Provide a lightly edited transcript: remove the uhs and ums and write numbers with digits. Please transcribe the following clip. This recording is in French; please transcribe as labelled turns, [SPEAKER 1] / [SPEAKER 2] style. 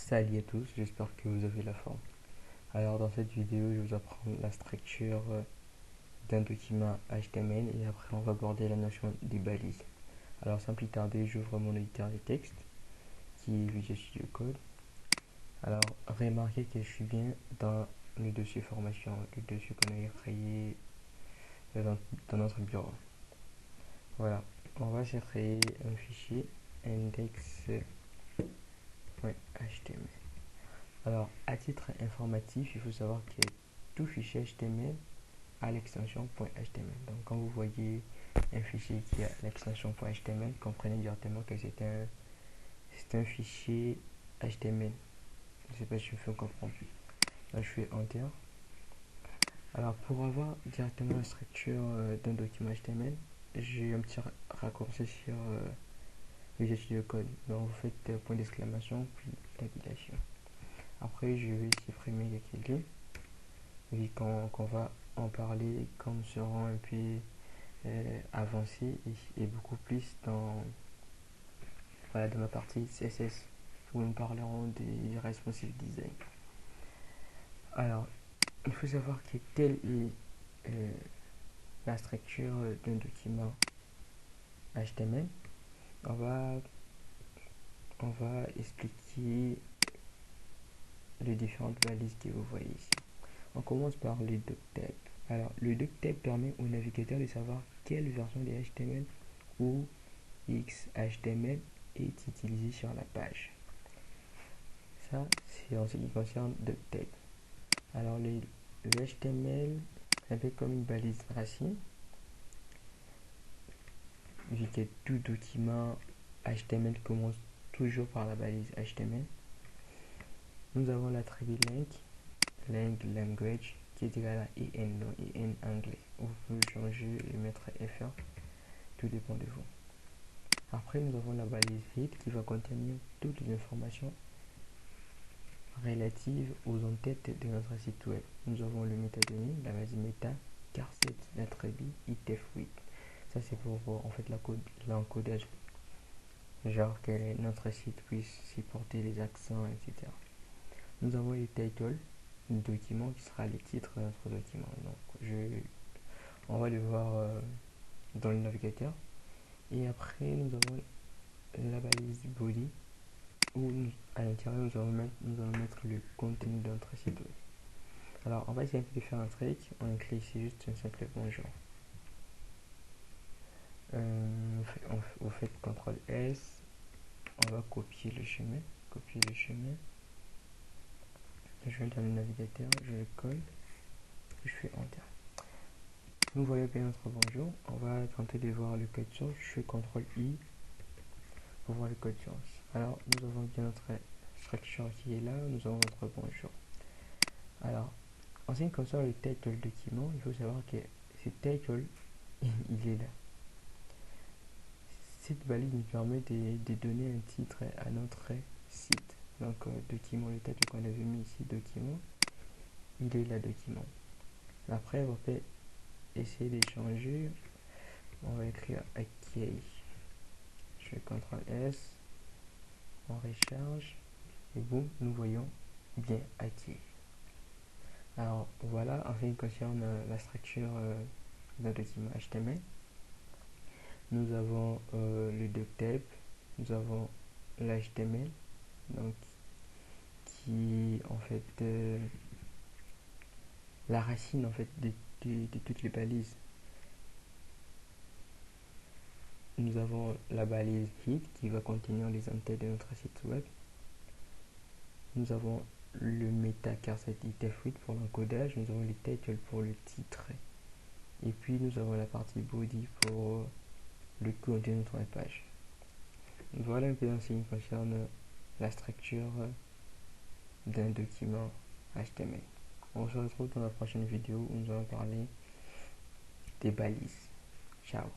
[SPEAKER 1] Salut à tous, j'espère que vous avez la forme. Alors dans cette vidéo, je vais vous apprendre la structure d'un document HTML et après on va aborder la notion des balises. Alors sans plus tarder, j'ouvre mon éditeur de texte qui est Visual Studio Code. Alors remarquez que je suis bien dans le dossier formation, le dossier qu'on a créé dans notre bureau. Voilà, on va se créer un fichier index.html. Alors, à titre informatif, il faut savoir que tout fichier HTML a l'extension .html. Donc, quand vous voyez un fichier qui a l'extension .html, comprenez directement que c'est un fichier HTML. Je ne sais pas si je me fais comprendre. Là, je fais Enter. Alors, pour avoir directement la structure d'un document HTML, j'ai un petit raccourci sur Visual Studio Code. Donc, vous faites point d'exclamation puis tabulation. Après, je vais supprimer quelques lignes, vu qu'on va en parler quand nous serons un peu avancés et beaucoup plus dans ma partie CSS, où nous parlerons des responsive design. Alors, il faut savoir que telle est la structure d'un document HTML. On va expliquer les différentes balises que vous voyez ici. On commence par le doctable. Alors, le doctable permet au navigateur de savoir quelle version de HTML ou XHTML est utilisée sur la page. Ça, c'est en ce qui concerne doctable. Alors, le HTML, c'est un peu comme une balise racine, vu que tout document HTML commence toujours par la balise HTML. Nous avons l'attribut language, qui est égal à en, donc en anglais. Vous pouvez changer et mettre fr, tout dépend de vous. Après, nous avons la balise head qui va contenir toutes les informations relatives aux en-têtes de notre site web. Nous avons le métadonnées, la base méta, charset, l'attribut, itf8. Ça, c'est pour en fait l'encodage, genre que notre site puisse supporter les accents, etc. Nous avons les titles du document qui sera le titre de notre document. Donc, on va le voir dans le navigateur. Et après, nous avons la balise body où à l'intérieur nous allons mettre le contenu de notre site web. Alors, on va essayer de faire un trick. On clique ici juste un simple bonjour. Vous faites CTRL S. On va copier le chemin. Je vais dans le navigateur, je le colle, je fais Enter. Nous voyons bien notre bonjour. On va tenter de voir le code source. Je fais CTRL I pour voir le code source. Alors, nous avons bien notre structure qui est là. Nous avons notre bonjour. Alors, en ce qui concerne le title document, il faut savoir que ce title, il est là. Cette balise nous permet de donner un titre à notre site. Donc, document, le titre qu'on avait mis ici, document, il est là, document. Après, on peut essayer d'échanger. On va écrire OK. Je fais CTRL S. On recharge. Et boum, nous voyons bien OK. Alors, voilà, en ce qui concerne la structure d'un document HTML. Nous avons le doctable, nous avons l'HTML, donc qui en fait la racine en fait de toutes les balises. Nous avons la balise head qui va contenir les en-têtes de notre site web. Nous avons le meta charset itf8 pour l'encodage. Nous avons le title pour le titre. Et puis nous avons la partie body pour le contenu de notre page. Voilà un peu en ce qui concerne la structure d'un document HTML. On se retrouve dans la prochaine vidéo où nous allons parler des balises. Ciao.